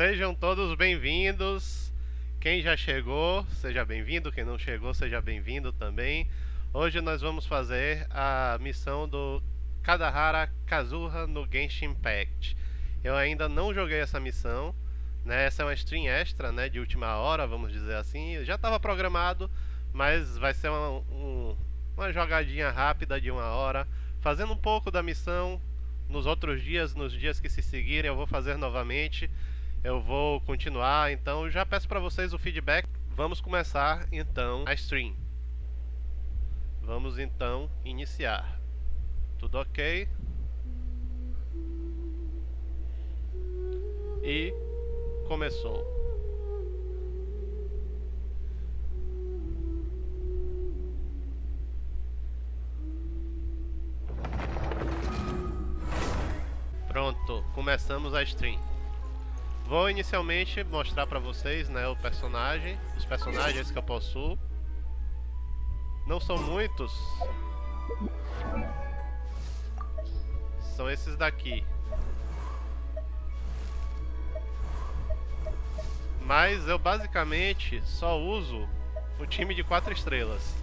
Sejam todos bem-vindos. Quem já chegou, seja bem-vindo. Quem não chegou, seja bem-vindo também. Hoje nós vamos fazer a missão do kaedehara kazuha no Genshin Impact. Eu ainda não joguei essa missão, né? Essa é uma stream extra, né, de última hora, vamos dizer assim. Já estava programado, mas vai ser uma jogadinha rápida de uma hora, fazendo um pouco da missão. Nos outros dias, nos dias que se seguirem, eu vou fazer novamente. Eu vou continuar, então já peço para vocês o feedback. Vamos começar então a stream. Vamos então iniciar. Tudo ok? E começou. Pronto, começamos a stream. Vou inicialmente mostrar pra vocês, né, os personagens que eu possuo. Não são muitos. São esses daqui. Mas eu basicamente só uso o time de 4 estrelas.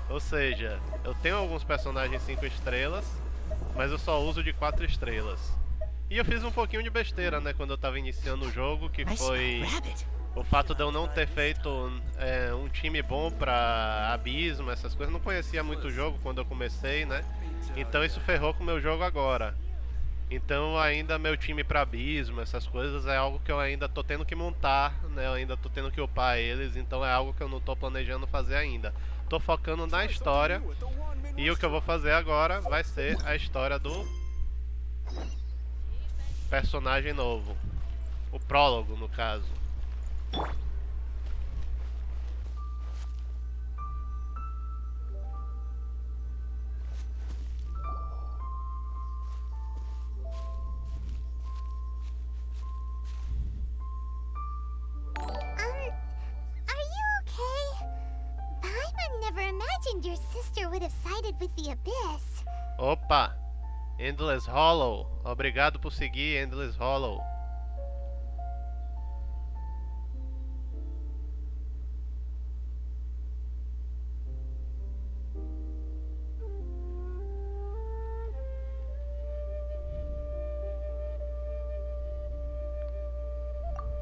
Ou seja, eu tenho alguns personagens 5 estrelas, mas eu só uso de 4 estrelas. E eu fiz um pouquinho de besteira, né, quando eu tava iniciando o jogo, que foi o fato de eu não ter feito um time bom pra abismo, essas coisas. Eu não conhecia muito o jogo quando eu comecei, né, então isso ferrou com o meu jogo agora. Então ainda meu time pra abismo, essas coisas, é algo que eu ainda tô tendo que montar, né, eu ainda tô tendo que upar eles, então é algo que eu não tô planejando fazer ainda. Tô focando na história, e o que eu vou fazer agora vai ser a história do personagem novo, o prólogo no caso. Are you okay? Paimon never imagined your sister would have sided with the abyss. Opa! Endless Hollow, obrigado por seguir, Endless Hollow.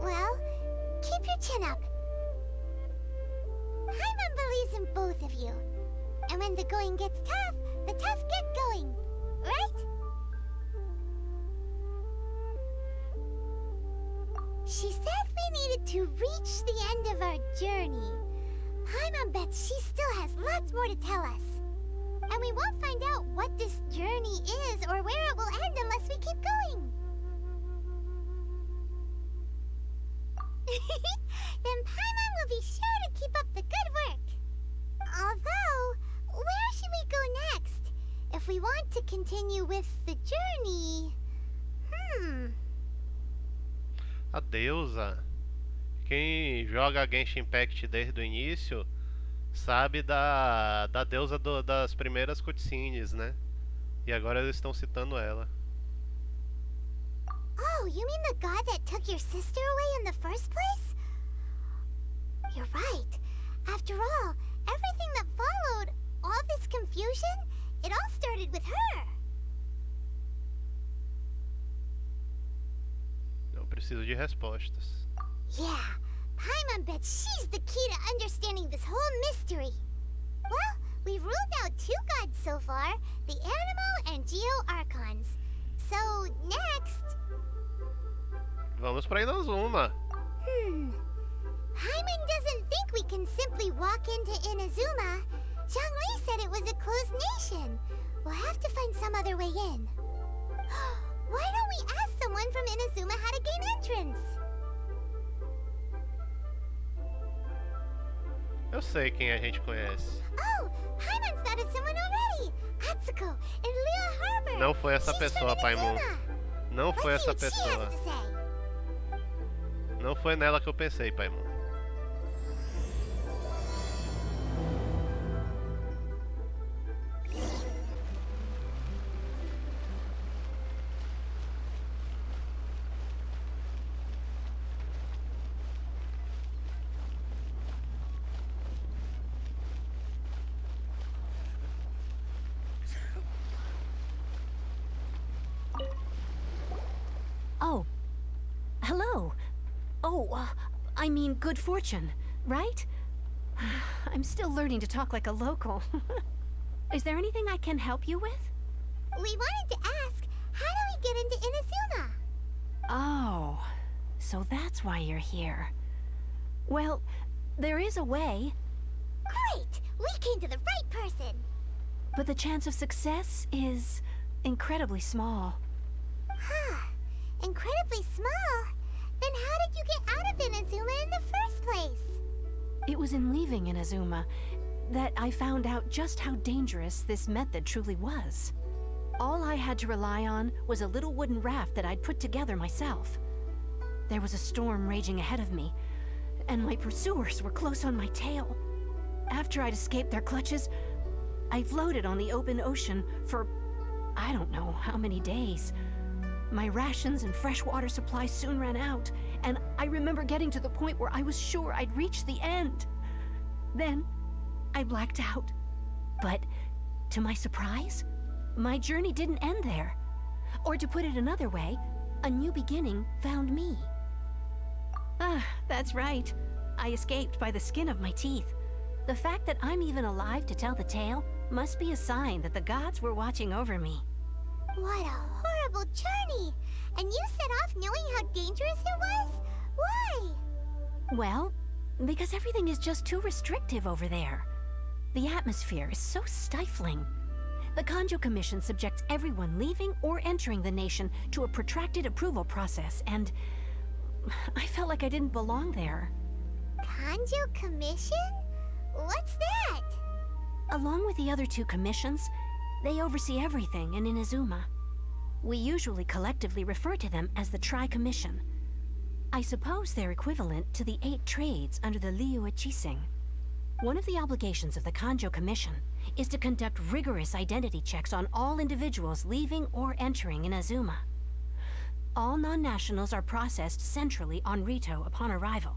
Well, keep your chin up. Paimon believes in both of you. And when the going gets tough, the tough get going. Right? She said we needed to reach the end of our journey. Paimon bets she still has lots more to tell us. And we won't find out what this journey is or where it will end unless we keep going. Then Paimon will be sure to keep up the good work. Although, where should we go next? If we want to continue with the journey... A deusa. Quem joga Genshin Impact desde o início sabe da deusa das primeiras cutscenes, né? E agora eles estão citando ela. Oh, you mean the god that took your sister away in the first place? You're right. After all, everything that followed, all this confusion, it all started with her. Eu preciso de respostas. Yeah, Paimon bets she's the key to understanding this whole mystery. Well, we've ruled out 2 gods so far, the Animo and Geo Archons. So, next... Vamos pra Inazuma. Paimon doesn't think we can simply walk into Inazuma. Zhongli said it was a closed nation. We'll have to find some other way in. Why don't we ask someone from Inazuma how to gain entrance? Eu sei quem a gente conhece. Oh, Paimon's thought of someone already. Atsuko in Lea Harbor. Não foi essa She's pessoa, from Paimon. Inazuma. Não foi Let's see essa what she pessoa. has to say. Não foi nela que eu pensei, Paimon. I mean good fortune, right? I'm still learning to talk like a local. Is there anything I can help you with? We wanted to ask, how do we get into Inazuma? Oh, so that's why you're here. Well, there is a way. Great! We came to the right person! But the chance of success is incredibly small. Huh. Incredibly small? Then how did you get out of Inazuma in the first place? It was in leaving Inazuma that I found out just how dangerous this method truly was. All I had to rely on was a little wooden raft that I'd put together myself. There was a storm raging ahead of me, and my pursuers were close on my tail. After I'd escaped their clutches, I floated on the open ocean for I don't know how many days. My rations and fresh water supplies soon ran out, and I remember getting to the point where I was sure I'd reached the end. Then, I blacked out. But, to my surprise, my journey didn't end there. Or to put it another way, a new beginning found me. That's right. I escaped by the skin of my teeth. The fact that I'm even alive to tell the tale must be a sign that the gods were watching over me. What a horrible journey! And you set off knowing how dangerous it was? Why? Well, because everything is just too restrictive over there. The atmosphere is so stifling. The Kanjo Commission subjects everyone leaving or entering the nation to a protracted approval process, and I felt like I didn't belong there. Kanjo Commission? What's that? Along with the other two commissions, they oversee everything in Inazuma. We usually collectively refer to them as the Tri-Commission. I suppose they're equivalent to the 8 trades under the Liyue Chising. One of the obligations of the Kanjo Commission is to conduct rigorous identity checks on all individuals leaving or entering Inazuma. All non-nationals are processed centrally on Rito upon arrival.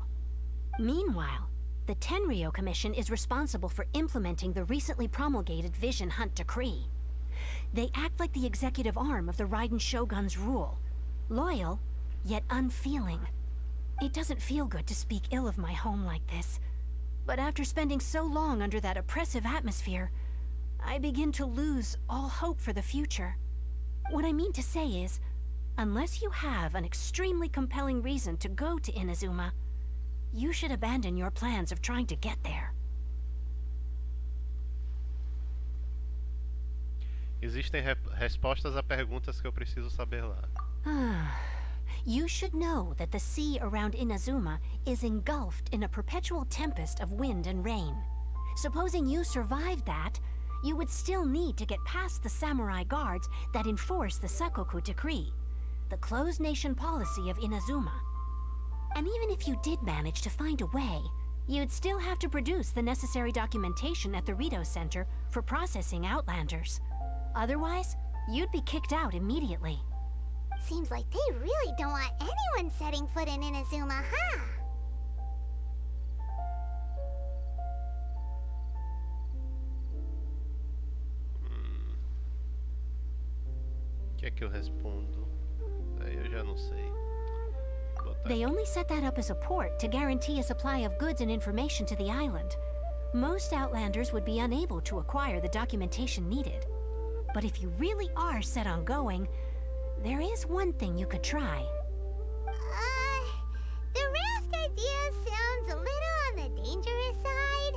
Meanwhile, the Tenryo Commission is responsible for implementing the recently promulgated Vision Hunt Decree. They act like the executive arm of the Raiden Shogun's rule. Loyal, yet unfeeling. It doesn't feel good to speak ill of my home like this. But after spending so long under that oppressive atmosphere, I begin to lose all hope for the future. What I mean to say is, unless you have an extremely compelling reason to go to Inazuma, you should abandon your plans of trying to get there. Existem respostas a perguntas que eu preciso saber lá. You should know that the sea around Inazuma is engulfed in a perpetual tempest of wind and rain. Supposing you survived that, you would still need to get past the samurai guards that enforce the Sakoku Decree, the closed nation policy of Inazuma. And even if you did manage to find a way, you'd still have to produce the necessary documentation at the Rito Center for processing Outlanders. Otherwise, you'd be kicked out immediately. Seems like they really don't want anyone setting foot in Inazuma, huh? O que é que eu respondo? Aí eu já não sei. They only set that up as a port to guarantee a supply of goods and information to the island. Most Outlanders would be unable to acquire the documentation needed. But if you really are set on going, there is one thing you could try. The raft idea sounds a little on the dangerous side.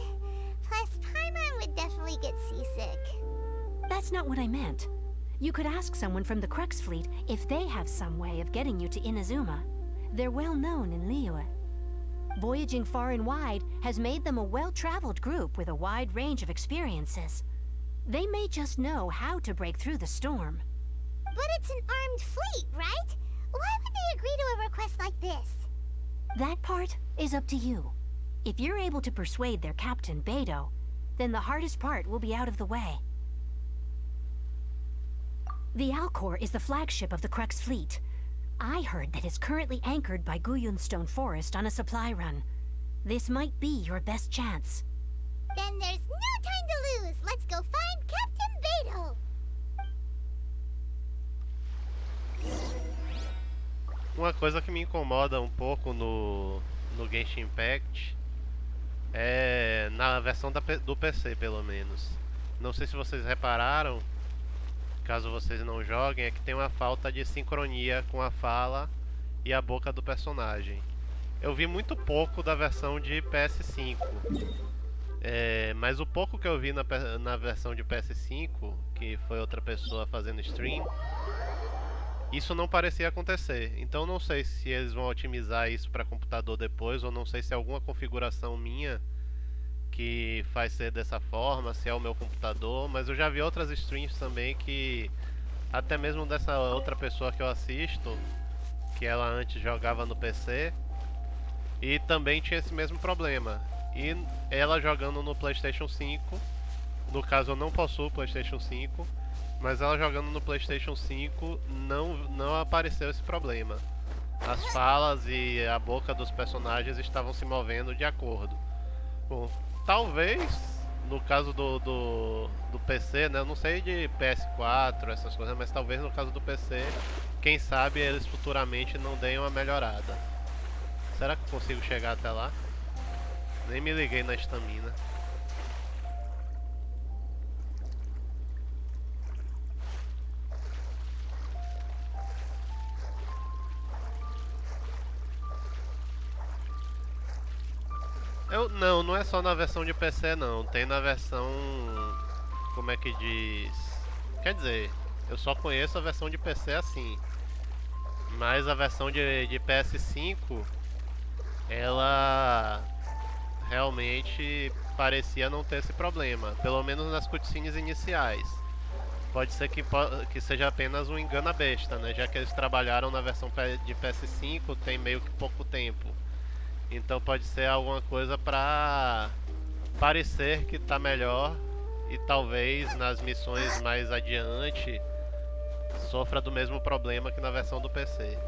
Plus, Paimon would definitely get seasick. That's not what I meant. You could ask someone from the Crux Fleet if they have some way of getting you to Inazuma. They're well known in Liyue. Voyaging far and wide has made them a well-traveled group with a wide range of experiences. They may just know how to break through the storm. But it's an armed fleet, right? Why would they agree to a request like this? That part is up to you. If you're able to persuade their captain, Beidou, then the hardest part will be out of the way. The Alcor is the flagship of the Crux Fleet. I heard that it's currently anchored by Guyunstone Forest on a supply run. This might be your best chance. Then there's no time to lose. Let's go find Captain Beidou. Uma coisa que me incomoda um pouco no Genshin Impact é na versão do PC, pelo menos. Não sei se vocês repararam, caso vocês não joguem, é que tem uma falta de sincronia com a fala e a boca do personagem. Eu vi muito pouco da versão de PS5, mas o pouco que eu vi na versão de PS5, que foi outra pessoa fazendo stream, isso não parecia acontecer. Então não sei se eles vão otimizar isso para computador depois, ou não sei se é alguma configuração minha que faz ser dessa forma, se é o meu computador, mas eu já vi outras streams também que até mesmo dessa outra pessoa que eu assisto, que ela antes jogava no PC e também tinha esse mesmo problema. E ela jogando no PlayStation 5, no caso eu não possuo o PlayStation 5, mas ela jogando no PlayStation 5 não apareceu esse problema. As falas e a boca dos personagens estavam se movendo de acordo. Bom, talvez no caso do PC, né? Eu não sei de PS4, essas coisas, mas talvez no caso do PC, quem sabe eles futuramente não deem uma melhorada. Será que eu consigo chegar até lá? Nem me liguei na estamina. Não é só na versão de PC não, tem na versão, como é que diz, quer dizer, eu só conheço a versão de PC assim, mas a versão de PS5, ela realmente parecia não ter esse problema, pelo menos nas cutscenes iniciais. Pode ser que seja apenas um engano à besta, né, já que eles trabalharam na versão de PS5 tem meio que pouco tempo. Então pode ser alguma coisa pra parecer que tá melhor e talvez nas missões mais adiante sofra do mesmo problema que na versão do PC.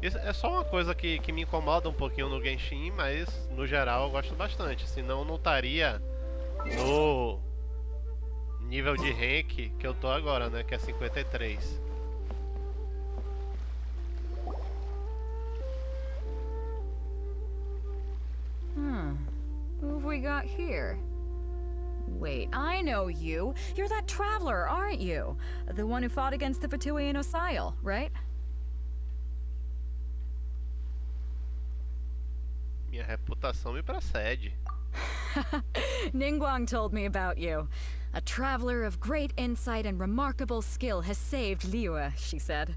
Isso é só uma coisa que me incomoda um pouquinho no Genshin, mas no geral eu gosto bastante, senão não estaria no nível de rank que eu tô agora, né, que é 53. Who have we got here? Wait, I know you. You're that traveler, aren't you? The one who fought against the Fatui and Osile, right? Minha reputação me precede. Ningguang told me about you. A traveler of great insight and remarkable skill has saved Liyue, she said.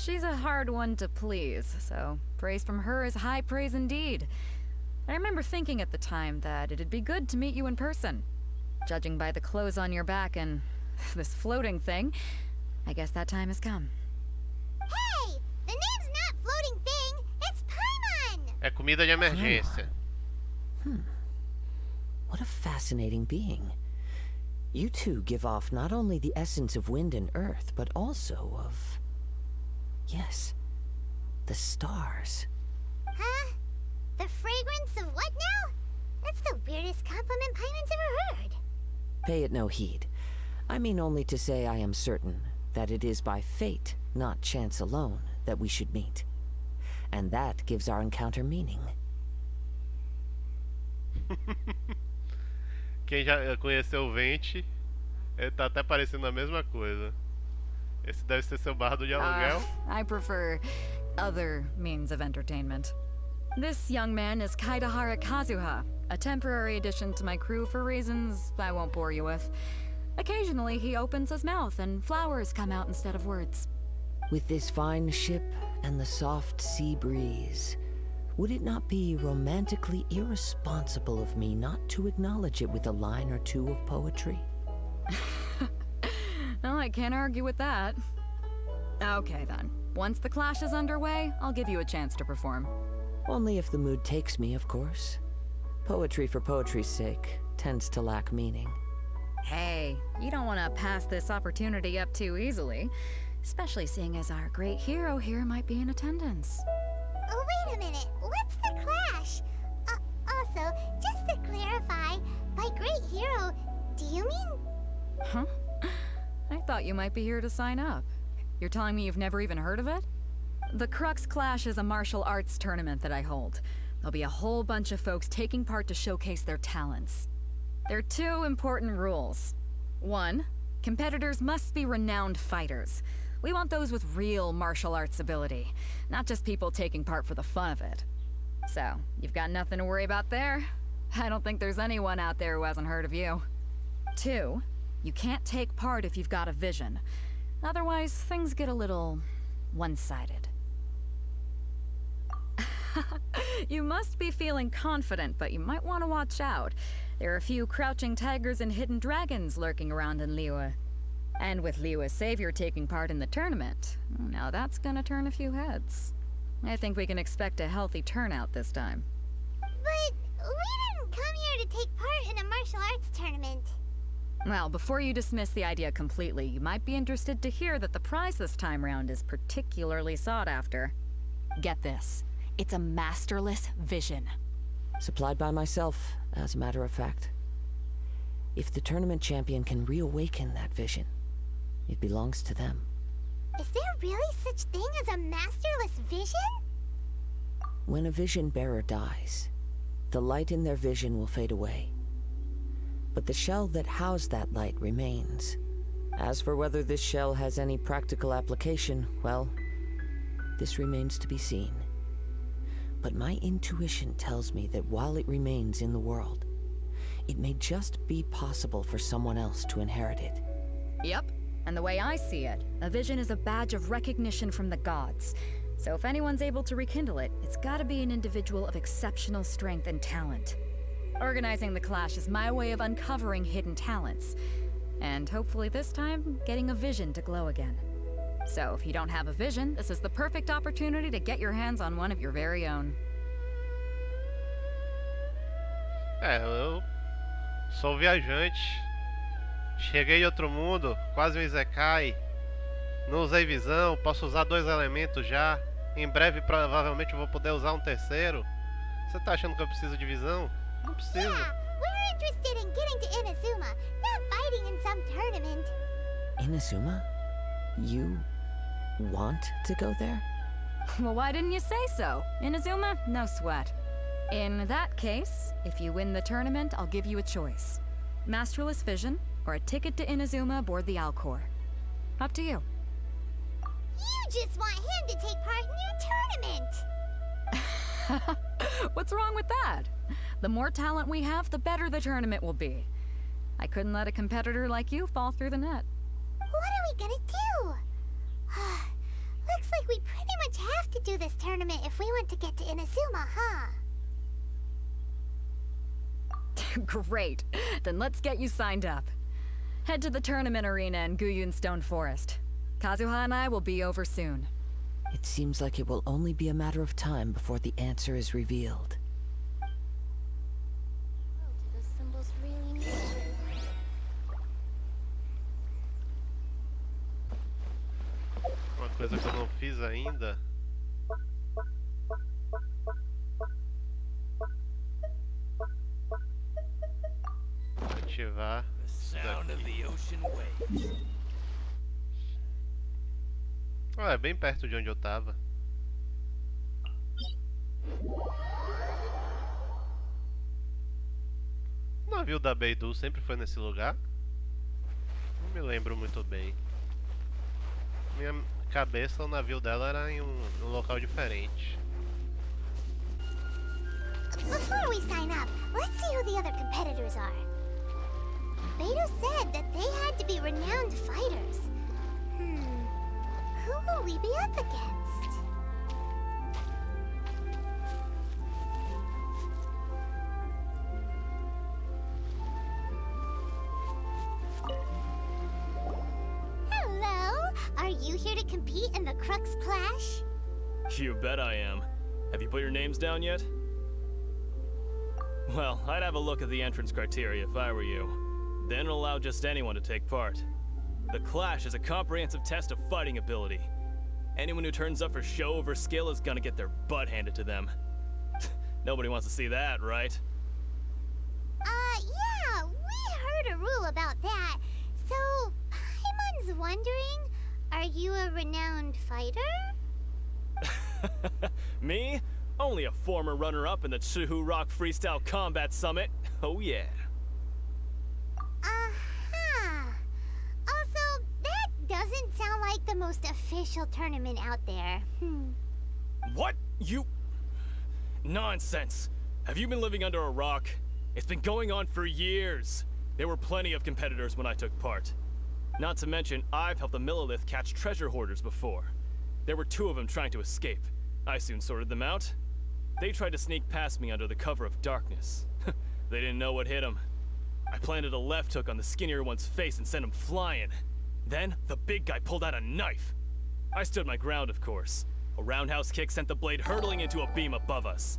She's a hard one to please, so praise from her is high praise indeed. I remember thinking at the time that it'd be good to meet you in person. Judging by the clothes on your back and this floating thing, I guess that time has come. Hey! The name's not Floating Thing, it's Paimon! É comida de emergência. What a fascinating being. You two give off not only the essence of wind and earth, but also of... yes, the stars. Huh? The fragrance of what now? That's the weirdest compliment Paimon's ever heard. Pay it no heed. I mean only to say I am certain that it is by fate, not chance alone, that we should meet. And that gives our encounter meaning. Quem já conheceu o Vente, ele tá até parecendo a mesma coisa. Esse deve ser seu bardo de aluguel. I prefer other means of entertainment. This young man is Kaedehara Kazuha, a temporary addition to my crew for reasons I won't bore you with. Occasionally he opens his mouth and flowers come out instead of words. With this fine ship and the soft sea breeze, would it not be romantically irresponsible of me not to acknowledge it with a line or two of poetry? Well, I can't argue with that. Okay then. Once the clash is underway, I'll give you a chance to perform. Only if the mood takes me, of course. Poetry for poetry's sake tends to lack meaning. Hey, you don't want to pass this opportunity up too easily, especially seeing as our great hero here might be in attendance. Oh, wait a minute. What's the clash? Also, just to clarify, by great hero, do you mean... Huh? I thought you might be here to sign up. You're telling me you've never even heard of it? The Crux Clash is a martial arts tournament that I hold. There'll be a whole bunch of folks taking part to showcase their talents. There are 2 important rules. 1, competitors must be renowned fighters. We want those with real martial arts ability, not just people taking part for the fun of it. So, you've got nothing to worry about there. I don't think there's anyone out there who hasn't heard of you. 2, you can't take part if you've got a vision. Otherwise, things get a little one-sided. You must be feeling confident, but you might want to watch out. There are a few crouching tigers and hidden dragons lurking around in Liyue. And with Liyue's savior taking part in the tournament, now that's gonna turn a few heads. I think we can expect a healthy turnout this time. But we didn't come here to take part in a martial arts tournament. Well, before you dismiss the idea completely, you might be interested to hear that the prize this time round is particularly sought after. Get this. It's a masterless vision. Supplied by myself, as a matter of fact. If the tournament champion can reawaken that vision, it belongs to them. Is there really such thing as a masterless vision? When a vision bearer dies, the light in their vision will fade away. But the shell that housed that light remains. As for whether this shell has any practical application, well, this remains to be seen. But my intuition tells me that while it remains in the world, it may just be possible for someone else to inherit it. Yep, and the way I see it, a vision is a badge of recognition from the gods. So if anyone's able to rekindle it, it's gotta be an individual of exceptional strength and talent. Organizing the clash is my way of uncovering hidden talents. And hopefully this time, getting a vision to glow again. So if you don't have a vision, this is the perfect opportunity to get your hands on one of your very own. Eu sou viajante. Cheguei em outro mundo, quase um isekai. Não usei visão, posso usar 2 elementos já. Em breve provavelmente eu vou poder usar um terceiro. Você tá achando que eu preciso de visão? Não preciso. Yeah, we're interested in getting to Inazuma, not fighting in some tournament. Inazuma? You want to go there? Well, why didn't you say so? Inazuma? No sweat. In that case, if you win the tournament, I'll give you a choice. Masterless Vision, or a ticket to Inazuma aboard the Alcor. Up to you. You just want him to take part in your tournament. What's wrong with that? The more talent we have, the better the tournament will be. I couldn't let a competitor like you fall through the net. What are we gonna do? Looks like we pretty much have to do this tournament if we want to get to Inazuma, huh? Great. Then let's get you signed up. Head to the tournament arena in Guyun Stone Forest. Kazuha and I will be over soon. It seems like it will only be a matter of time before the answer is revealed. Do the symbols really mean? Uma coisa que eu não fiz ainda. Ativar isso daqui. É bem perto de onde eu tava. O navio da Beidou sempre foi nesse lugar? Não me lembro muito bem. Minha cabeça, o navio dela era em um local diferente. Before we sign up, let's see who the other competitors are. Beidou said that they had to be renowned fighters. Who will we be up against? Hello! Are you here to compete in the Crux Clash? You bet I am. Have you put your names down yet? Well, I'd have a look at the entrance criteria if I were you. Then allow just anyone to take part. The Clash is a comprehensive test of fighting ability. Anyone who turns up for show over skill is gonna get their butt handed to them. Nobody wants to see that, right? Yeah, we heard a rule about that. So, Paimon's wondering, Are you a renowned fighter? Me? Only a former runner-up in the Chihu Rock Freestyle Combat Summit. Oh yeah. Uh-huh. Also, that doesn't sound like the most official tournament out there. What? You... Nonsense. Have you been living under a rock? It's been going on for years. There were plenty of competitors when I took part. Not to mention, I've helped the Millilith catch treasure hoarders before. There were 2 of them trying to escape. I soon sorted them out. They tried to sneak past me under the cover of darkness. They didn't know what hit them. I planted a left hook on the skinnier one's face and sent him flying. Then, the big guy pulled out a knife. I stood my ground, of course. A roundhouse kick sent the blade hurtling into a beam above us.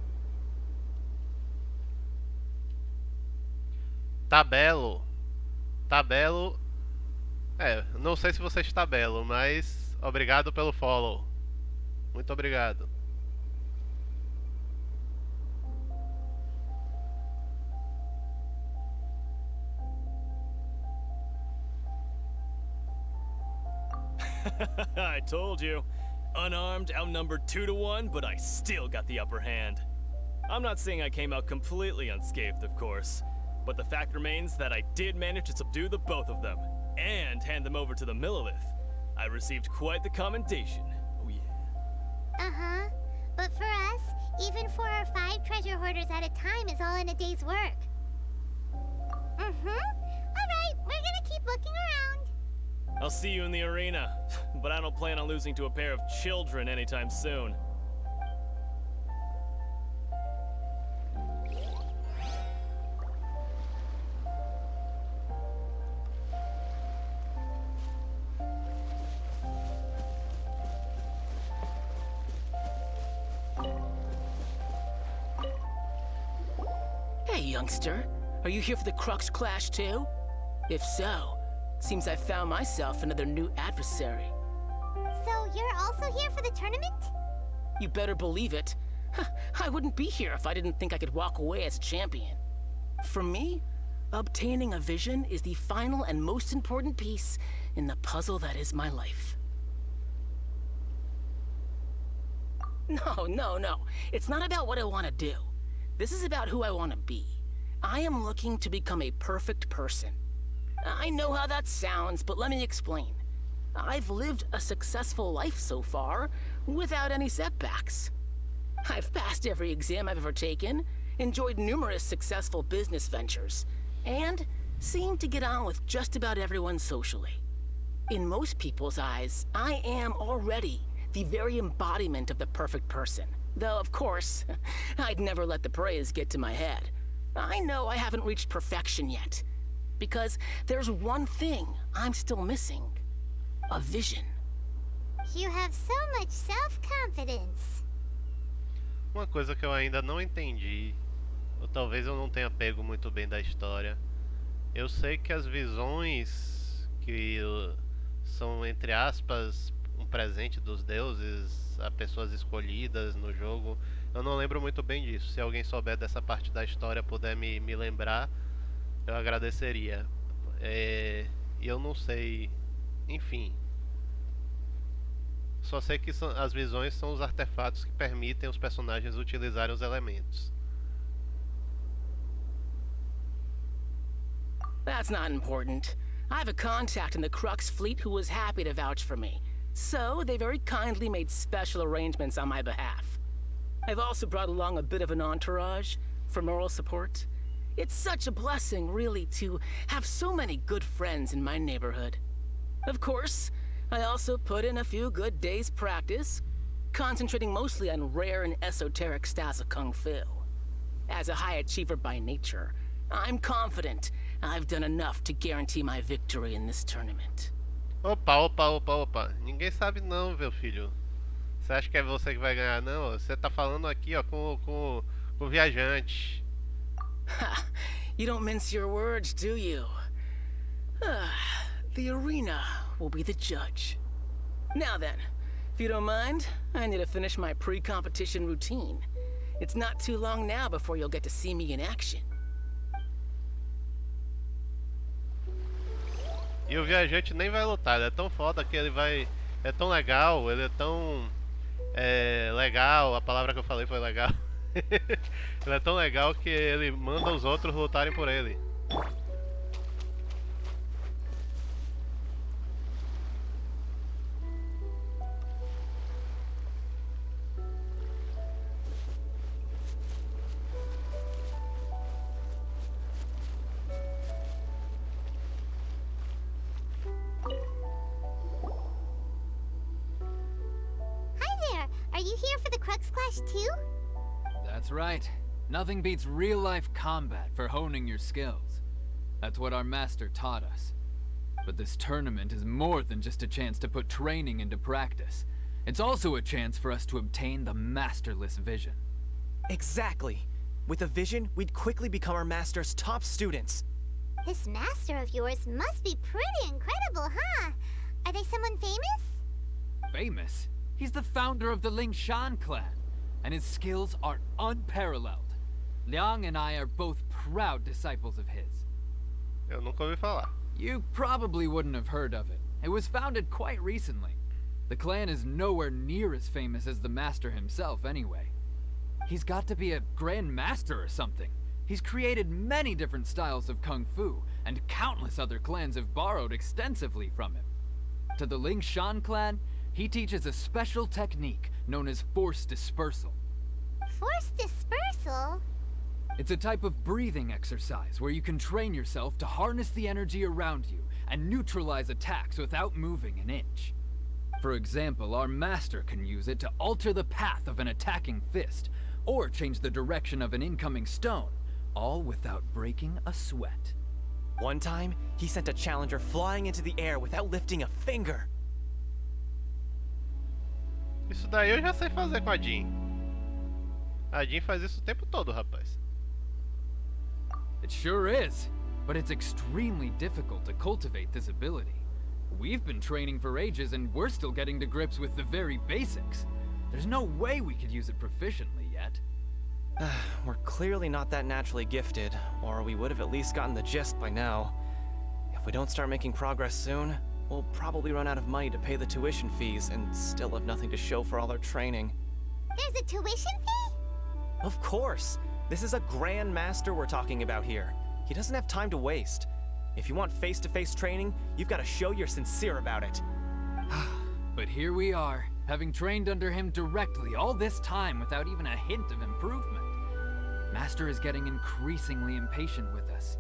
Tá belo. Tá belo. Não sei se você está belo, mas obrigado pelo follow. Muito obrigado. I told you. Unarmed, outnumbered 2 to 1, but I still got the upper hand. I'm not saying I came out completely unscathed, of course, but the fact remains that I did manage to subdue the both of them, and hand them over to the Millilith. I received quite the commendation. Oh yeah. Uh-huh. But for us, even 4 or 5 treasure hoarders at a time is all in a day's work. Alright, we're gonna keep looking around. I'll see you in the arena, but I don't plan on losing to a pair of children anytime soon. Hey, youngster. Are you here for the Crux Clash too? If so, seems I found myself another new adversary. So you're also here for the tournament? You better believe it. I wouldn't be here if I didn't think I could walk away as a champion. For me, obtaining a vision is the final and most important piece in the puzzle that is my life. No. It's not about what I want to do. This is about who I want to be. I am looking to become a perfect person. I know how that sounds, but let me explain. I've lived a successful life so far, without any setbacks. I've passed every exam I've ever taken, enjoyed numerous successful business ventures, and seem to get on with just about everyone socially. In most people's eyes, I am already the very embodiment of the perfect person. Though, of course, I'd never let the praise get to my head. I know I haven't reached perfection yet, because there's one thing I'm still missing. A vision. You have so much self-confidence. Uma coisa que eu ainda não entendi, ou talvez eu não tenha pego muito bem da história. Eu sei que as visões que são, entre aspas, um presente dos deuses a pessoas escolhidas no jogo. Eu não lembro muito bem disso. Se alguém souber dessa parte da história, puder me lembrar, eu agradeceria. E eu não sei. Enfim. Só sei que as visões são os artefatos que permitem os personagens utilizarem os elementos. That's not important. I have a contact in the Crux fleet who was happy to vouch for me. So, they very kindly made special arrangements on my behalf. I've also brought along a bit of an entourage for moral support. It's such a blessing, really, to have so many good friends in my neighborhood. Of course, I also put in a few good days' practice, concentrating mostly on rare and esoteric styles of Kung Fu. As a high achiever by nature, I'm confident I've done enough to guarantee my victory in this tournament. Opa. Ninguém sabe não, meu filho. Você acha que é você que vai ganhar? Não, você tá falando aqui, ó, com o viajante. Ha! You don't mince your words, do you? The arena will be the judge. Now then, if you don't mind, I need to finish my pre-competition routine. It's not too long now before you'll get to see me in action. E o viajante nem vai lutar, ele é tão foda que ele vai é tão legal, ele é tão legal, a palavra que eu falei foi legal. Ele é tão legal que ele manda os outros lutarem por ele. Are you here for the Crux Clash too? That's right. Nothing beats real-life combat for honing your skills. That's what our master taught us. But this tournament is more than just a chance to put training into practice. It's also a chance for us to obtain the masterless vision. Exactly. With a vision, we'd quickly become our master's top students. This master of yours must be pretty incredible, huh? Are they someone famous? Famous? He's the founder of the Lingshan clan, and his skills are unparalleled. Liang and I are both proud disciples of his. Eu nunca ouvi falar. You probably wouldn't have heard of it. It was founded quite recently. The clan is nowhere near as famous as the master himself anyway. He's got to be a grand master or something. He's created many different styles of kung fu, and countless other clans have borrowed extensively from him. To the Lingshan clan, he teaches a special technique known as force dispersal. Force dispersal? It's a type of breathing exercise where you can train yourself to harness the energy around you and neutralize attacks without moving an inch. For example, our master can use it to alter the path of an attacking fist, or change the direction of an incoming stone, all without breaking a sweat. One time, he sent a challenger flying into the air without lifting a finger. Isso daí eu já sei fazer com a Jean. A Jean faz isso o tempo todo, rapaz. It sure is, but it's extremely difficult to cultivate this ability. We've been training for ages and we're still getting to grips with the very basics. There's no way we could use it proficiently yet. We're clearly not that naturally gifted, or we would have at least gotten the gist by now. If we don't start making progress soon, we'll probably run out of money to pay the tuition fees and still have nothing to show for all our training. There's a tuition fee? Of course! This is a grand master we're talking about here. He doesn't have time to waste. If you want face-to-face training, you've got to show you're sincere about it. But here we are, having trained under him directly all this time without even a hint of improvement. Master is getting increasingly impatient with us.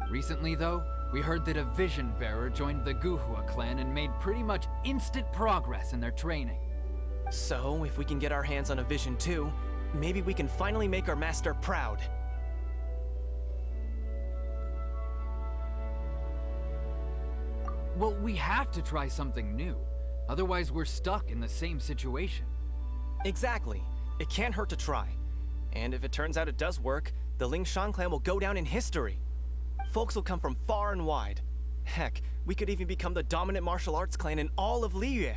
Recently, though, we heard that a vision bearer joined the Guhua clan and made pretty much instant progress in their training. So, if we can get our hands on a vision too, maybe we can finally make our master proud. Well, we have to try something new. Otherwise, we're stuck in the same situation. Exactly. It can't hurt to try. And if it turns out it does work, the Lingshan clan will go down in history. Folks will come from far and wide. Heck, we could even become the dominant martial arts clan in all of Liyue.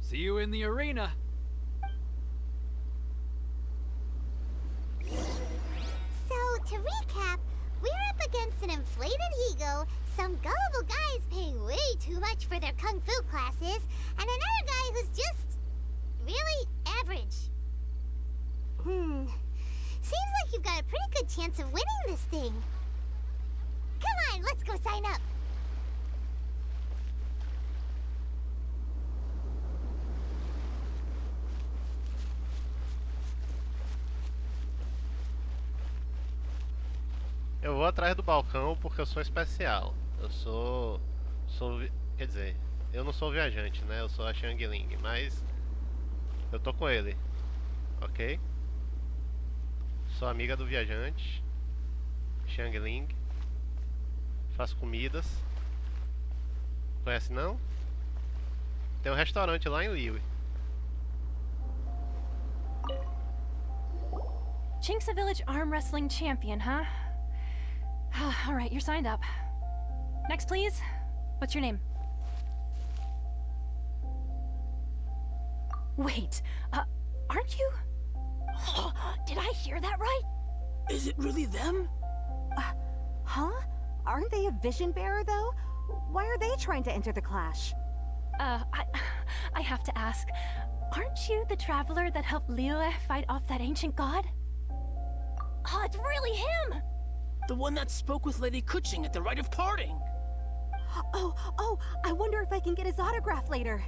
See you in the arena. So, to recap, we're up against an inflated ego, some gullible guys paying way too much for their kung fu classes, and another guy who's just really average. Seems like you've got a pretty good chance of winning this thing. Come on, let's go sign up. Eu vou atrás do balcão porque eu sou especial. Quer dizer, eu não sou viajante, né? Eu sou a Xiangling, mas eu tô com ele, ok? Sou amiga do viajante, Xiangling. Faço comidas. Conhece não? Tem um restaurante lá em Liyue. Chink's a village arm wrestling champion, huh? All right, you're signed up. Next, please. What's your name? Wait, aren't you? Did I hear that right? Is it really them? Huh? Aren't they a vision bearer, though? Why are they trying to enter the clash? I have to ask, aren't you the traveler that helped Liyue fight off that ancient god? Oh, it's really him! The one that spoke with Lady Kuching at the rite of parting. Oh, I wonder if I can get his autograph later.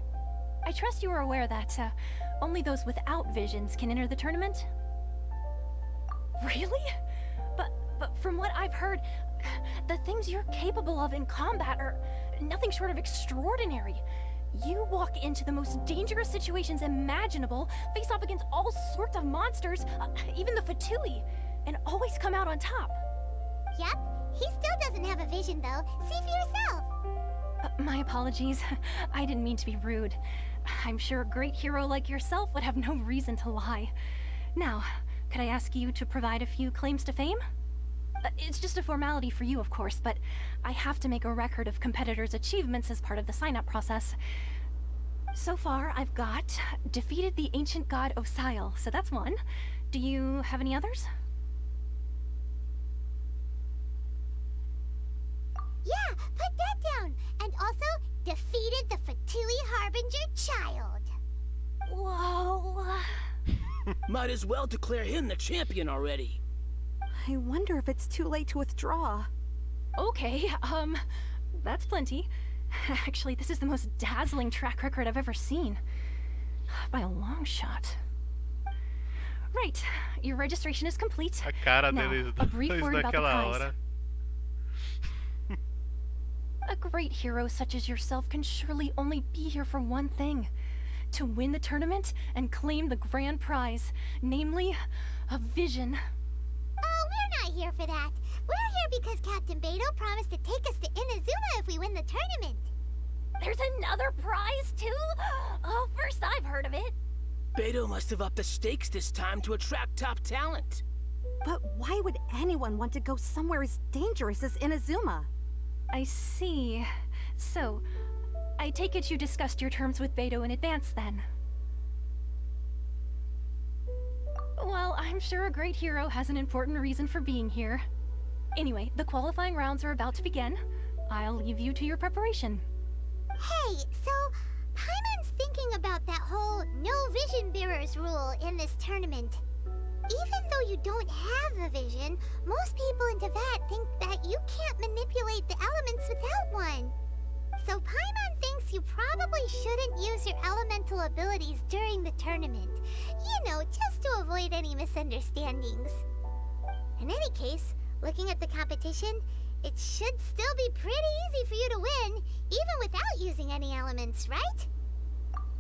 I trust you are aware that, only those without visions can enter the tournament? Really? But from what I've heard, the things you're capable of in combat are nothing short of extraordinary. You walk into the most dangerous situations imaginable, face off against all sorts of monsters, even the Fatui, and always come out on top. Yep, he still doesn't have a vision though. See for yourself. My apologies. I didn't mean to be rude. I'm sure a great hero like yourself would have no reason to lie. Now, could I ask you to provide a few claims to fame? It's just a formality for you, of course, but I have to make a record of competitors' achievements as part of the sign-up process. So far, I've got defeated the ancient god Osail, so that's one. Do you have any others? Yeah, put that down. And also, defeated the Fatui Harbinger child. Whoa. Might as well declare him the champion already. I wonder if it's too late to withdraw. Okay, that's plenty. Actually, this is the most dazzling track record I've ever seen. By a long shot. Right, your registration is complete. A cara Now, deles a brief dois word about the naquela prize. hora. A great hero such as yourself can surely only be here for one thing. To win the tournament and claim the grand prize, namely, a vision. Oh, we're not here for that. We're here because Captain Beidou promised to take us to Inazuma if we win the tournament. There's another prize, too? Oh, first I've heard of it. Beidou must have upped the stakes this time to attract top talent. But why would anyone want to go somewhere as dangerous as Inazuma? I see. So, I take it you discussed your terms with Beidou in advance, then? Well, I'm sure a great hero has an important reason for being here. Anyway, the qualifying rounds are about to begin. I'll leave you to your preparation. Hey, so Paimon's thinking about that whole no vision bearers rule in this tournament. Even though you don't have a vision, most people in Teyvat think that you can't manipulate the elements without one. So Paimon thinks you probably shouldn't use your elemental abilities during the tournament. You know, just to avoid any misunderstandings. In any case, looking at the competition, it should still be pretty easy for you to win, even without using any elements, right?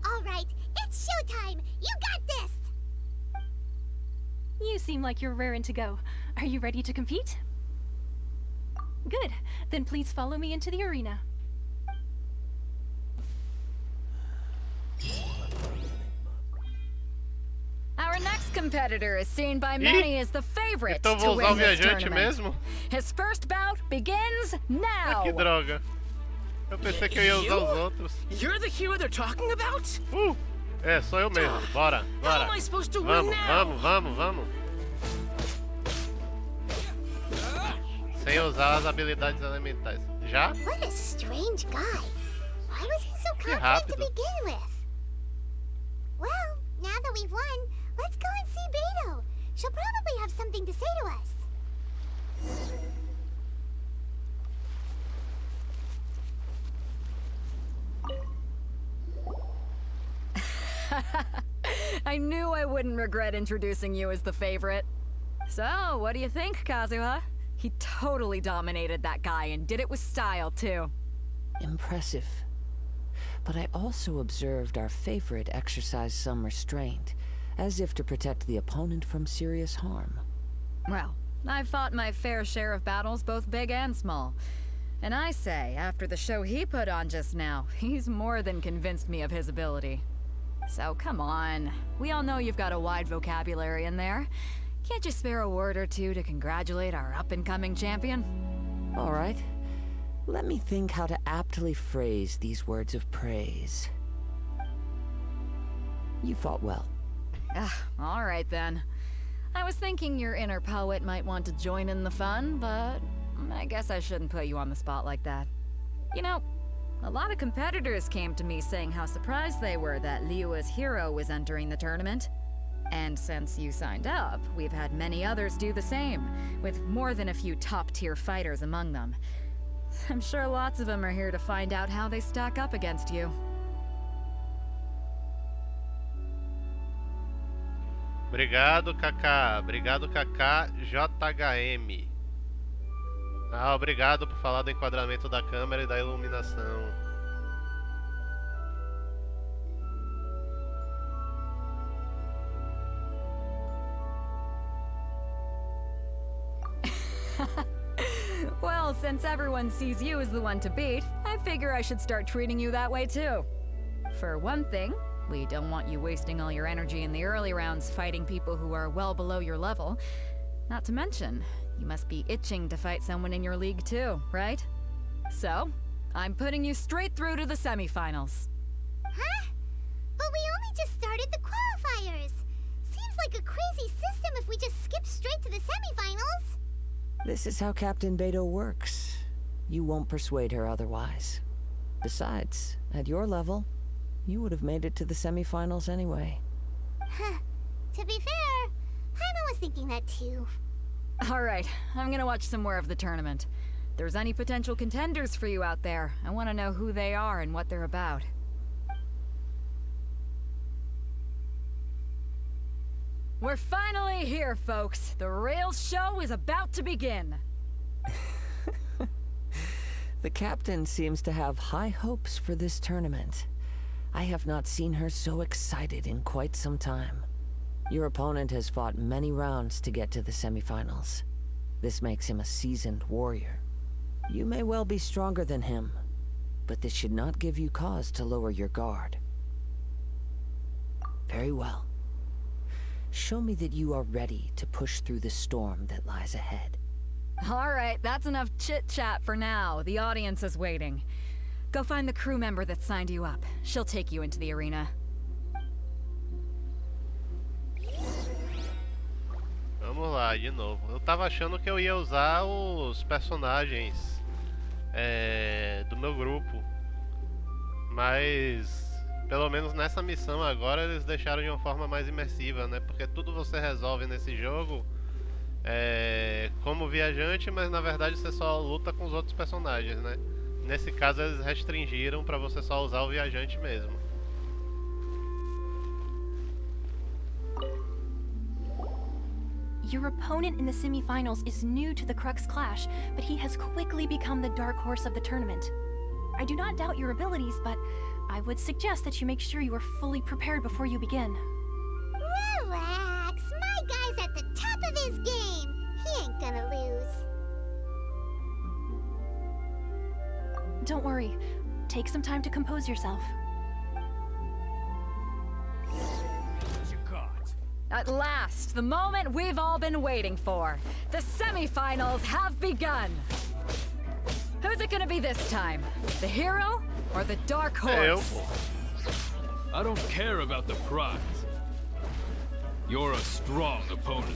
Alright, it's showtime! You got this! You seem like you're raring to go. Are you ready to compete? Good. Then please follow me into the arena. Our next competitor is seen by many as the favorite Então to vou usar o win this viajante tournament. mesmo? His first bout begins now. Que droga. Eu pensei que eu ia usar os outros. You're the hero they're talking about? É, sou eu mesmo. Bora, How am bora. I supposed to win Vamos, now? vamos. Sem usar as habilidades elementais. Já? What a strange guy. Why was he so Que confident to rápido. begin with? Well, now that we've won, let's go and see Beidou. She'll probably have something to say to us. I knew I wouldn't regret introducing you as the favorite. So, what do you think, Kazuha? He totally dominated that guy and did it with style, too. Impressive. But I also observed our favorite exercise some restraint, as if to protect the opponent from serious harm. Well, I've fought my fair share of battles, both big and small. And I say, after the show he put on just now, he's more than convinced me of his ability. So come on. We all know you've got a wide vocabulary in there. Can't you spare a word or two to congratulate our up-and-coming champion? All right. Let me think how to aptly phrase these words of praise. You fought well. All right then. I was thinking your inner poet might want to join in the fun, but I guess I shouldn't put you on the spot like that. You know, a lot of competitors came to me saying how surprised they were that Liyue's hero was entering the tournament. And since you signed up, we've had many others do the same, with more than a few top-tier fighters among them. I'm sure lots of them are here to find out how they stack up against you. Obrigado, Kaká. Obrigado, Kaká JHM. Ah, obrigado por falar do enquadramento da câmera e da iluminação. Well, since everyone sees you as the one to beat, I figure I should start treating you that way too. For one thing, we don't want you wasting all your energy in the early rounds fighting people who are well below your level. Not to mention, you must be itching to fight someone in your league too, right? So, I'm putting you straight through to the semifinals. Huh? But we only just started the qualifiers. Seems like a crazy system if we just skip straight to the semifinals. This is how Captain Beto works. You won't persuade her otherwise. Besides, at your level, you would have made it to the semifinals anyway. Huh. To be fair, Paimon was thinking that too. Alright, I'm gonna watch some more of the tournament. If there's any potential contenders for you out there, I want to know who they are and what they're about. We're finally here, folks. The real show is about to begin. The captain seems to have high hopes for this tournament. I have not seen her so excited in quite some time. Your opponent has fought many rounds to get to the semifinals. This makes him a seasoned warrior. You may well be stronger than him, but this should not give you cause to lower your guard. Very well. Show me that you are ready to push through the storm that lies ahead. Alright, that's enough chit-chat for now. The audience is waiting. Go find the crew member that signed you up. She'll take you into the arena. Vamos lá, de novo. Eu tava achando que eu ia usar os personagens do meu grupo. Mas, pelo menos nessa missão agora, eles deixaram de uma forma mais imersiva, né? Porque tudo você resolve nesse jogo como viajante, mas na verdade você só luta com os outros personagens, né? Nesse caso eles restringiram pra você só usar o viajante mesmo. Your opponent in the semifinals is new to the Crux Clash, but he has quickly become the dark horse of the tournament. I do not doubt your abilities, but I would suggest that you make sure you are fully prepared before you begin. Relax, my guy's at the top of his game. He ain't gonna lose. Don't worry. Take some time to compose yourself. At last, the moment we've all been waiting for. The semifinals have begun. Who's it gonna be this time? The hero or the dark horse? I don't care about the prize. You're a strong opponent.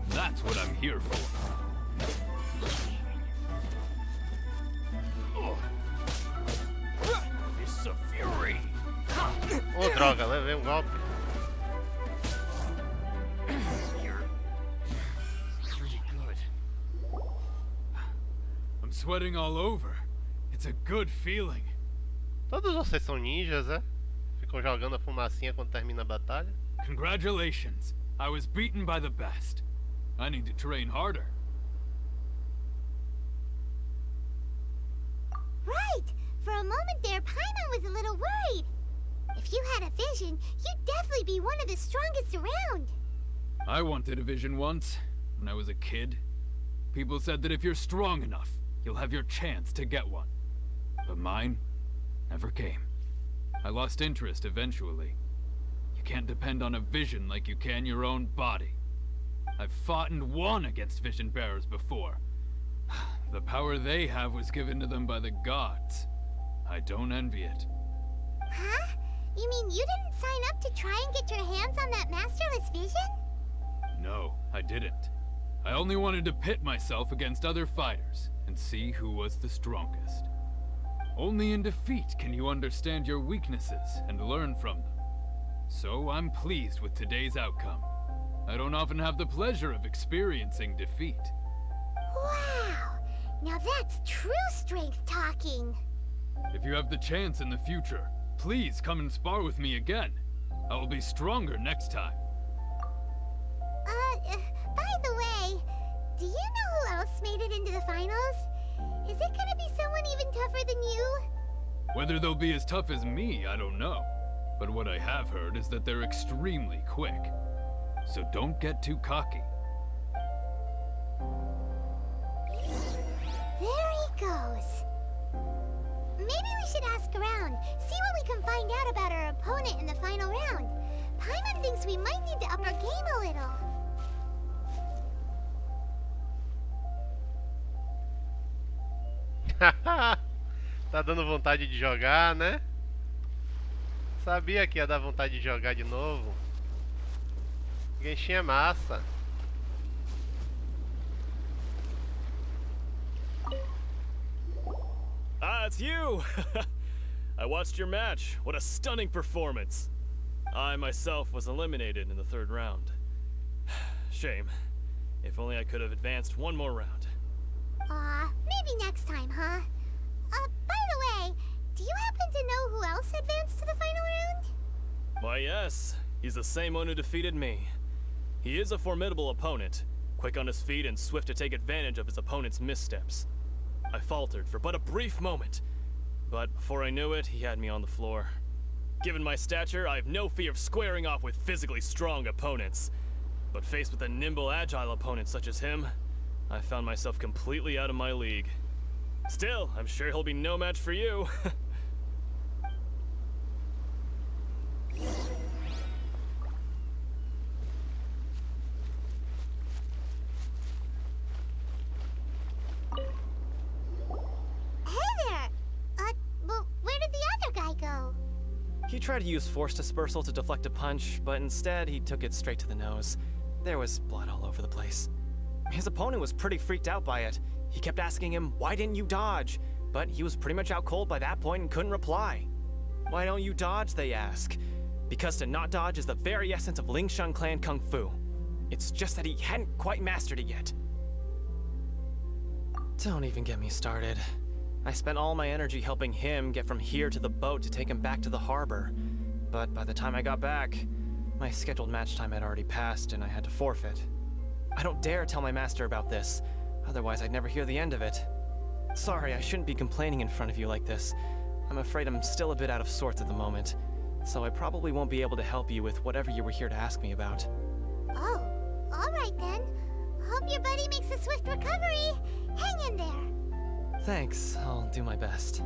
That's what I'm here for. It's a fury. Oh, droga, levei golpe. I'm sweating all over. It's a good feeling. Todos vocês são ninjas, é? Ficam jogando a fumacinha quando termina a batalha? Congratulations. I was beaten by the best. I need to train harder. Right! For a moment there, Paimon was a little worried. If you had a vision, you'd definitely be one of the strongest around. I wanted a vision once, when I was a kid. People said that if you're strong enough, you'll have your chance to get one. But mine never came. I lost interest eventually. You can't depend on a vision like you can your own body. I've fought and won against vision bearers before. The power they have was given to them by the gods. I don't envy it. Huh? You mean you didn't sign up to try and get your hands on that masterless vision? No, I didn't. I only wanted to pit myself against other fighters, and see who was the strongest. Only in defeat can you understand your weaknesses and learn from them. So I'm pleased with today's outcome. I don't often have the pleasure of experiencing defeat. Wow! Now that's true strength talking. If you have the chance in the future, please come and spar with me again. I will be stronger next time. By the way, do you know who else made it into the finals? Is it gonna be someone even tougher than you? Whether they'll be as tough as me, I don't know. But what I have heard is that they're extremely quick. So don't get too cocky. There he goes. Maybe we should ask around, see what we can find out about our opponent in the final round. Paimon thinks we might need to up our game a little. Tá dando vontade de jogar, né? Sabia que ia dar vontade de jogar de novo. Genshin é massa. Ah, it's you! I watched your match. What a stunning performance. I myself was eliminated in the 3rd round. Shame. If only I could have advanced one more round. Maybe next time, huh? By the way, do you happen to know who else advanced to the final round? Why, yes. He's the same one who defeated me. He is a formidable opponent, quick on his feet and swift to take advantage of his opponent's missteps. I faltered for but a brief moment, but before I knew it, he had me on the floor. Given my stature, I have no fear of squaring off with physically strong opponents. But faced with a nimble, agile opponent such as him, I found myself completely out of my league. Still, I'm sure he'll be no match for you. He tried to use force dispersal to deflect a punch, but instead he took it straight to the nose. There was blood all over the place. His opponent was pretty freaked out by it. He kept asking him, "Why didn't you dodge?" But he was pretty much out cold by that point and couldn't reply. "Why don't you dodge?" they ask. Because to not dodge is the very essence of Lingshan clan kung fu. It's just that he hadn't quite mastered it yet. Don't even get me started. I spent all my energy helping him get from here to the boat to take him back to the harbor. But by the time I got back, my scheduled match time had already passed and I had to forfeit. I don't dare tell my master about this, otherwise I'd never hear the end of it. Sorry, I shouldn't be complaining in front of you like this. I'm afraid I'm still a bit out of sorts at the moment, so I probably won't be able to help you with whatever you were here to ask me about. Oh, alright then. Hope your buddy makes a swift recovery. Hang in there. Thanks, I'll do my best.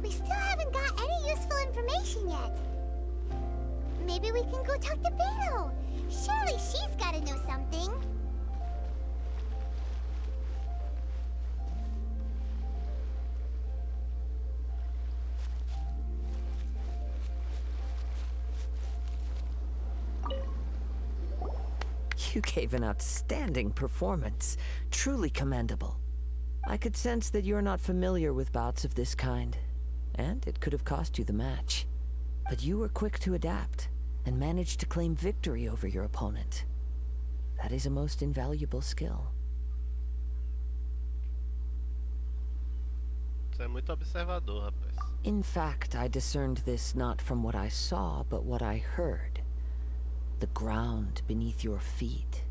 We still haven't got any useful information yet. Maybe we can go talk to Beto. Surely she's gotta know something. You gave an outstanding performance. Truly commendable. I could sense that you're not familiar with bouts of this kind, and it could have cost you the match. But you were quick to adapt, and managed to claim victory over your opponent. That is a most invaluable skill. Você é muito observador, rapaz. In fact, I discerned this not from what I saw, but what I heard. The ground beneath your feet,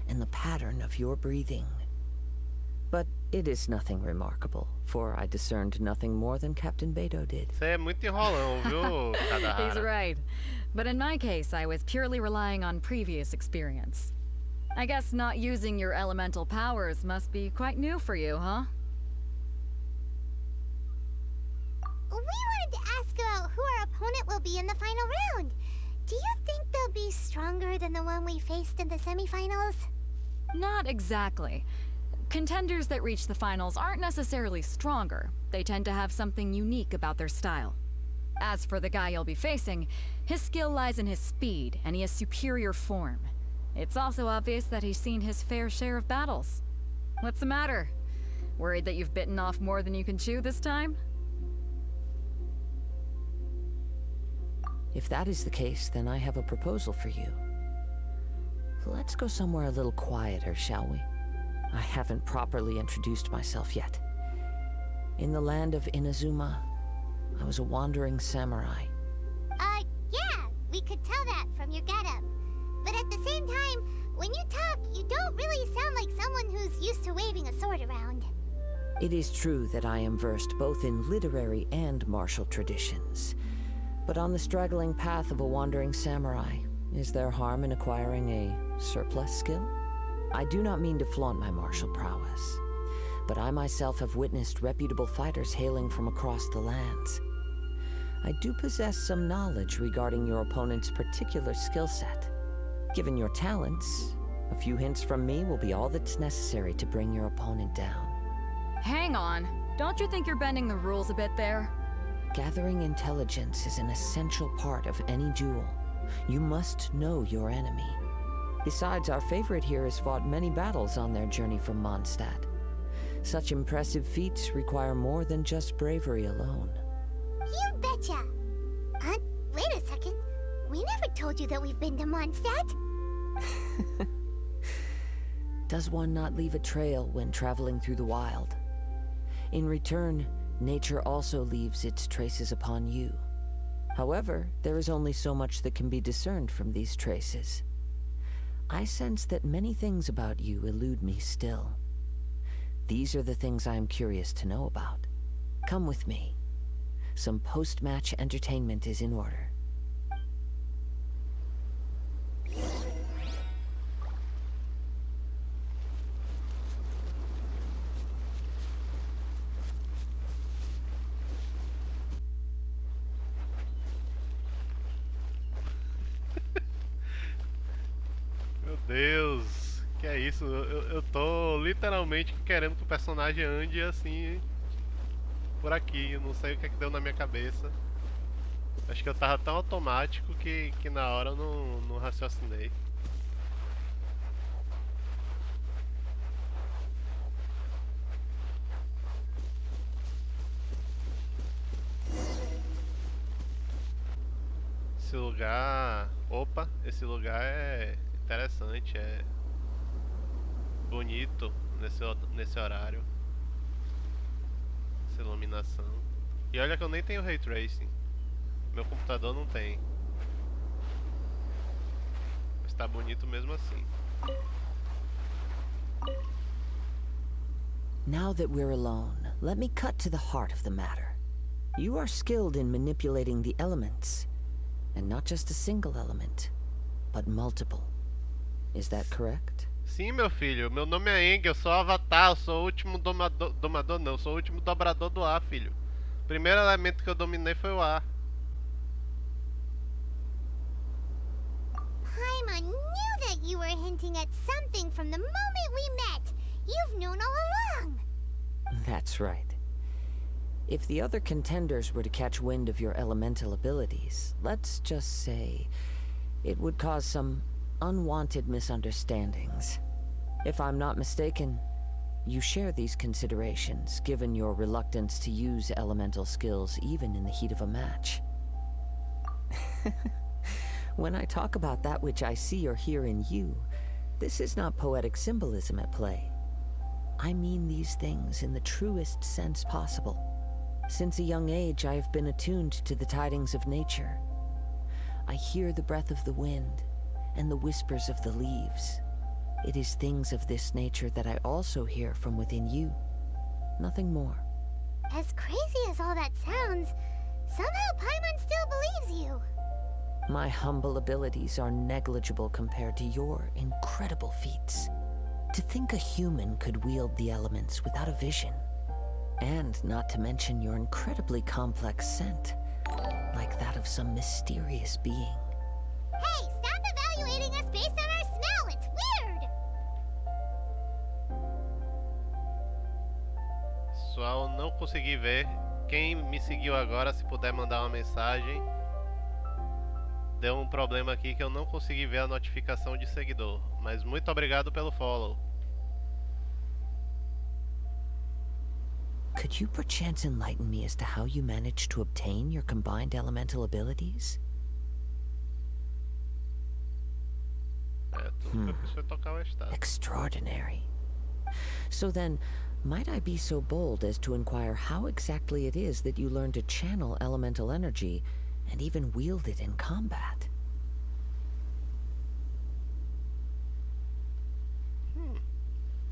and the pattern of your breathing. But it is nothing remarkable, for I discerned nothing more than Captain Beto did. Você é muito enrolão, viu, He's Kaedehara? right. But in my case, I was purely relying on previous experience. I guess not using your elemental powers must be quite new for you, huh? We wanted to ask about who our opponent will be in the final round. Do you think they'll be stronger than the one we faced in the semifinals? Not exactly. Contenders that reach the finals aren't necessarily stronger. They tend to have something unique about their style. As for the guy you'll be facing, his skill lies in his speed, and he has superior form. It's also obvious that he's seen his fair share of battles. What's the matter? Worried that you've bitten off more than you can chew this time? If that is the case, then I have a proposal for you. Let's go somewhere a little quieter, shall we? I haven't properly introduced myself yet. In the land of Inazuma, I was a wandering samurai. Yeah, we could tell that from your getup. But at the same time, when you talk, you don't really sound like someone who's used to waving a sword around. It is true that I am versed both in literary and martial traditions. But on the straggling path of a wandering samurai, is there harm in acquiring a surplus skill? I do not mean to flaunt my martial prowess, but I myself have witnessed reputable fighters hailing from across the lands. I do possess some knowledge regarding your opponent's particular skill set. Given your talents, a few hints from me will be all that's necessary to bring your opponent down. Hang on. Don't you think you're bending the rules a bit there? Gathering intelligence is an essential part of any duel. You must know your enemy. Besides, our favorite here has fought many battles on their journey from Mondstadt. Such impressive feats require more than just bravery alone. You betcha! Wait a second. We never told you that we've been to Mondstadt. Does one not leave a trail when traveling through the wild? In return, nature also leaves its traces upon you. However, there is only so much that can be discerned from these traces. I sense that many things about you elude me still. These are the things I am curious to know about. Come with me. Some post-match entertainment is in order. Meu Deus, que é isso? Eu tô literalmente querendo que o personagem ande assim por aqui. Eu não sei o que é que deu na minha cabeça. Acho que eu tava tão automático que na hora eu não raciocinei. Esse lugar... Opa, esse lugar é interessante, é bonito nesse horário. Essa iluminação. E olha que eu nem tenho Ray Tracing. Meu computador não tem. Mas tá bonito mesmo assim. Now that we're alone, let me cut to the heart of the matter. You are skilled in manipulating the elements. And not just a single element, but multiple. Is that correct? Sim, meu filho. Meu nome é Eng, eu sou o Avatar, eu sou o último domador não, eu sou o último dobrador do ar, filho. O primeiro elemento que eu dominei foi o ar. Paimon knew that you were hinting at something from the moment we met. You've known all along. That's right. If the other contenders were to catch wind of your elemental abilities, let's just say, it would cause some unwanted misunderstandings. If I'm not mistaken, you share these considerations, given your reluctance to use elemental skills even in the heat of a match. When I talk about that which I see or hear in you, this is not poetic symbolism at play. I mean these things in the truest sense possible. Since a young age, I have been attuned to the tidings of nature. I hear the breath of the wind and the whispers of the leaves. It is things of this nature that I also hear from within you. Nothing more. As crazy as all that sounds, somehow Paimon still believes you. My humble abilities are negligible compared to your incredible feats. To think a human could wield the elements without a vision. And not to mention your incredibly complex scent, like that of some mysterious being. Hey, stop evaluating us based on our smell! It's weird! Pessoal, não consegui ver. Quem me seguiu agora, se puder mandar uma mensagem. Deu um problema aqui que eu não consegui ver a notificação de seguidor. Mas muito obrigado pelo follow. Could you perchance enlighten me as to how you managed to obtain your combined elemental abilities? Tudo que eu fiz foi tocar o estado. Extraordinary. So then, might I be so bold as to inquire how exactly it is that you learn to channel elemental energy and even wield it in combat?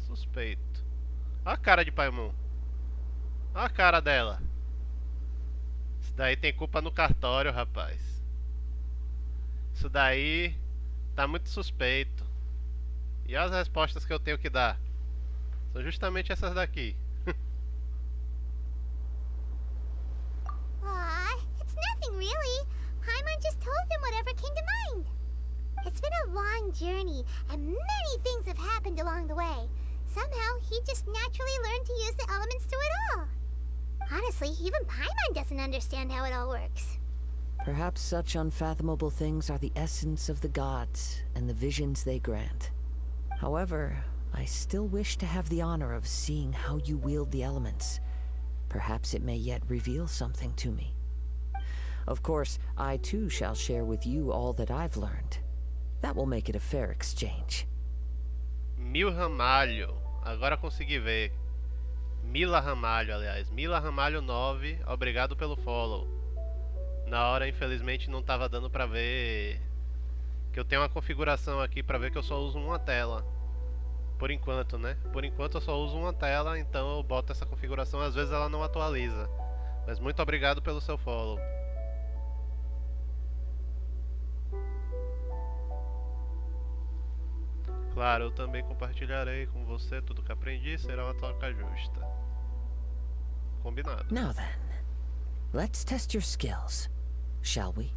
Suspeito. Olha a cara de Paimon. Olha a cara dela. Isso daí tem culpa no cartório, rapaz. Isso daí tá muito suspeito. E as respostas que eu tenho que dar são justamente essas daqui. Aw, it's nothing really. Paimon just told him whatever came to mind. It's been a long journey, and many things have happened along the way. Somehow, he just naturally learned to use the elements through it all. Honestly, even Paimon doesn't understand how it all works. Perhaps such unfathomable things are the essence of the gods and the visions they grant. However, I still wish to have the honor of seeing how you wield the elements. Perhaps it may yet reveal something to me. Of course, I too shall share with you all that I've learned. That will make it a fair exchange. Mil Ramalho. Agora consegui ver. Mila Ramalho, aliás. Mila Ramalho 9. Obrigado pelo follow. Na hora, infelizmente, não tava dando pra ver. Que eu tenho uma configuração aqui pra ver que eu só uso uma tela. Por enquanto, né? Por enquanto eu só uso uma tela, então eu boto essa configuração. Às vezes ela não atualiza. Mas muito obrigado pelo seu follow. Claro, eu também compartilharei com você tudo que aprendi, será uma troca justa. Combinado. Now then, let's test your skills, shall we?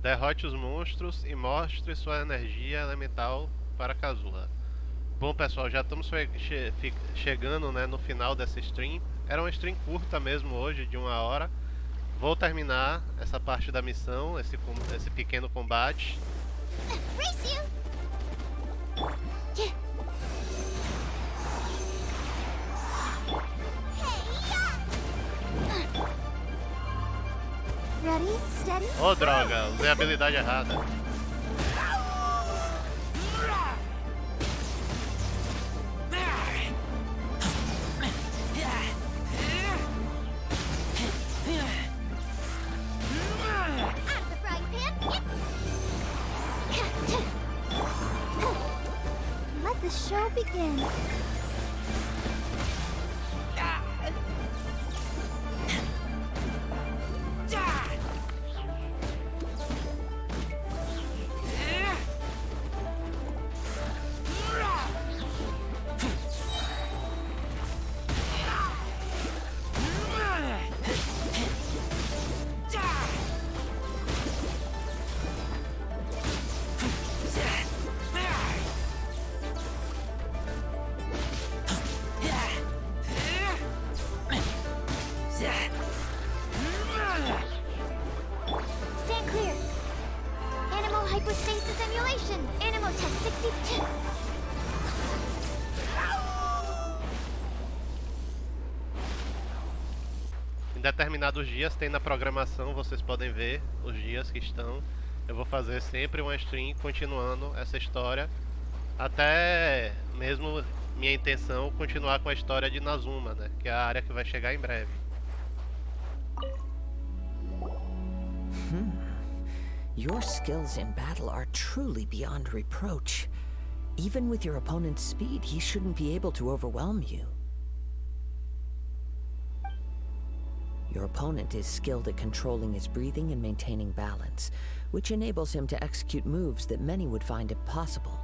Derrote os monstros e mostre sua energia elemental para Kazuha. Bom pessoal, já estamos chegando, né, no final dessa stream. Era uma stream curta mesmo hoje, de 1 hora. Vou terminar essa parte da missão, esse pequeno combate. Race you! Ready, steady. Oh droga, usei a habilidade errada. Let the show begin. Stand clear. Animal hypostasis emulation. Animal test 62. Em determinados dias tem na programação, vocês podem ver os dias que estão. Eu vou fazer sempre uma stream continuando essa história. Até mesmo minha intenção continuar com a história de Nazuma, né? Que é a área que vai chegar em breve. Your skills in battle are truly beyond reproach. Even with your opponent's speed, he shouldn't be able to overwhelm you. Your opponent is skilled at controlling his breathing and maintaining balance, which enables him to execute moves that many would find impossible.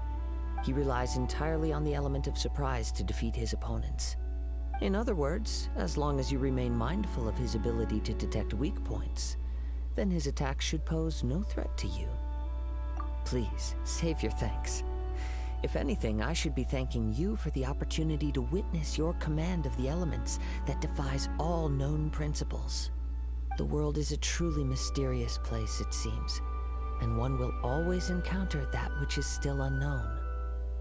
He relies entirely on the element of surprise to defeat his opponents. In other words, as long as you remain mindful of his ability to detect weak points, then his attack should pose no threat to you. Please, save your thanks. If anything, I should be thanking you for the opportunity to witness your command of the elements that defies all known principles. The world is a truly mysterious place, it seems, and one will always encounter that which is still unknown.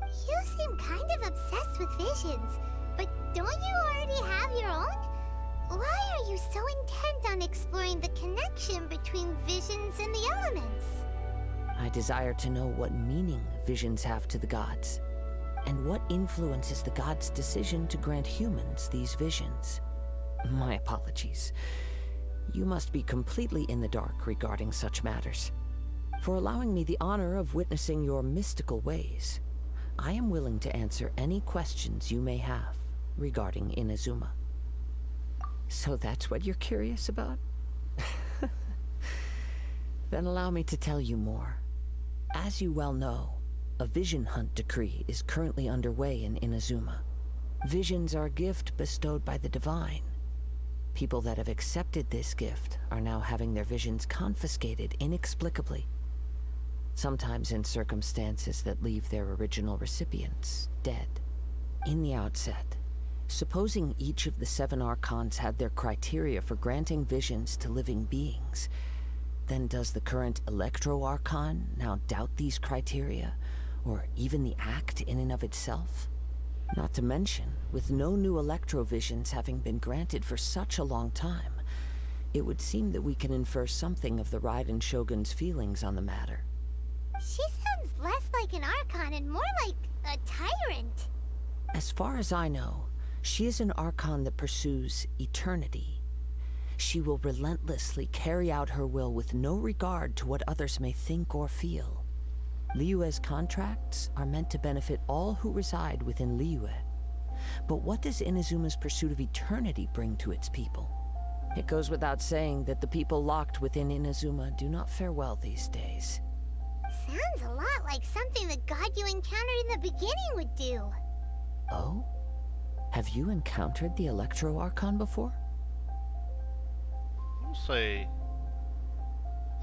You seem kind of obsessed with visions, but don't you already have your own? Why are you so intent on exploring the connection between visions and the elements? I desire to know what meaning visions have to the gods, and what influences the gods' decision to grant humans these visions. My apologies. You must be completely in the dark regarding such matters. For allowing me the honor of witnessing your mystical ways, I am willing to answer any questions you may have regarding Inazuma. So that's what you're curious about? Then allow me to tell you more. As you well know, a vision hunt decree is currently underway in Inazuma. Visions are a gift bestowed by the divine. People that have accepted this gift are now having their visions confiscated inexplicably, sometimes in circumstances that leave their original recipients dead. In the outset, supposing each of the 7 archons had their criteria for granting visions to living beings, then does the current Electro-Archon now doubt these criteria, or even the act in and of itself? Not to mention, with no new Electro-Visions having been granted for such a long time, it would seem that we can infer something of the Raiden Shogun's feelings on the matter. She sounds less like an Archon and more like a tyrant. As far as I know, she is an Archon that pursues eternity. She will relentlessly carry out her will with no regard to what others may think or feel. Liyue's contracts are meant to benefit all who reside within Liyue. But what does Inazuma's pursuit of eternity bring to its people? It goes without saying that the people locked within Inazuma do not fare well these days. Sounds a lot like something the god you encountered in the beginning would do. Oh? Have you encountered the Electro-Archon before? Não sei.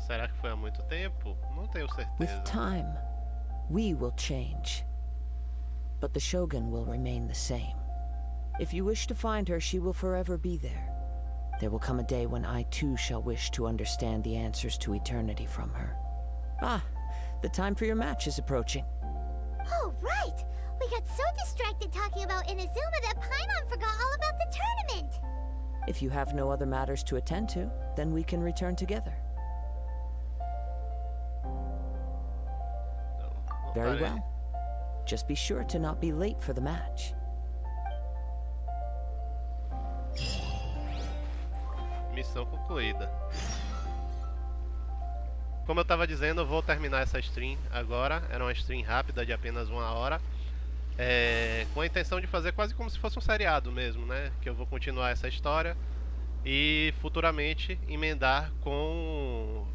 Será que foi há muito tempo? Não tenho With certeza. time, we will change. But the Shogun will remain the same. If you wish to find her, she will forever be there. There will come a day when I too shall wish to understand the answers to eternity from her. Ah, the time for your match is approaching. Oh, right! We got so distracted talking about Inazuma that Paimon forgot all about the tournament! If you have no other matters to attend to, then we can return together. Não Very parei. well. Just be sure to not be late for the match. Missão concluída. Como eu tava dizendo, eu vou terminar essa stream agora. Era uma stream rápida de apenas 1 hora. Com a intenção de fazer quase como se fosse um seriado mesmo, né? Que eu vou continuar essa história e futuramente emendar com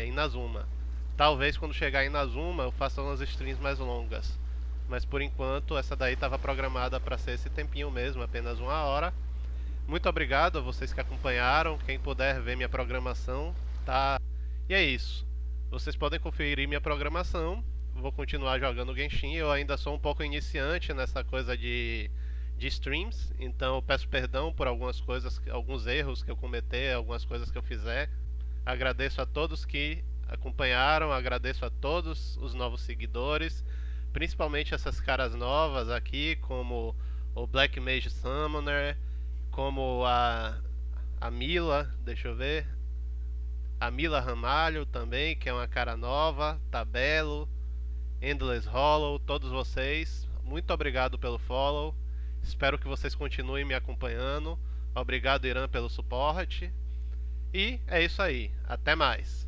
Inazuma. Talvez quando chegar em Inazuma eu faça umas streams mais longas. Mas por enquanto essa daí estava programada para ser esse tempinho mesmo, apenas 1 hora. Muito obrigado a vocês que acompanharam. Quem puder ver minha programação, tá? E é isso. Vocês podem conferir minha programação. Vou continuar jogando Genshin. Eu ainda sou um pouco iniciante nessa coisa de streams. Então eu peço perdão por algumas coisas, alguns erros que eu cometer, algumas coisas que eu fizer. Agradeço a todos que acompanharam. Agradeço a todos os novos seguidores. Principalmente essas caras novas aqui, como o Black Mage Summoner, como a Mila, deixa eu ver, a Mila Ramalho também, que é uma cara nova, Tabelo, Endless Hollow, todos vocês, muito obrigado pelo follow, espero que vocês continuem me acompanhando, obrigado Irã pelo suporte, e é isso aí, até mais.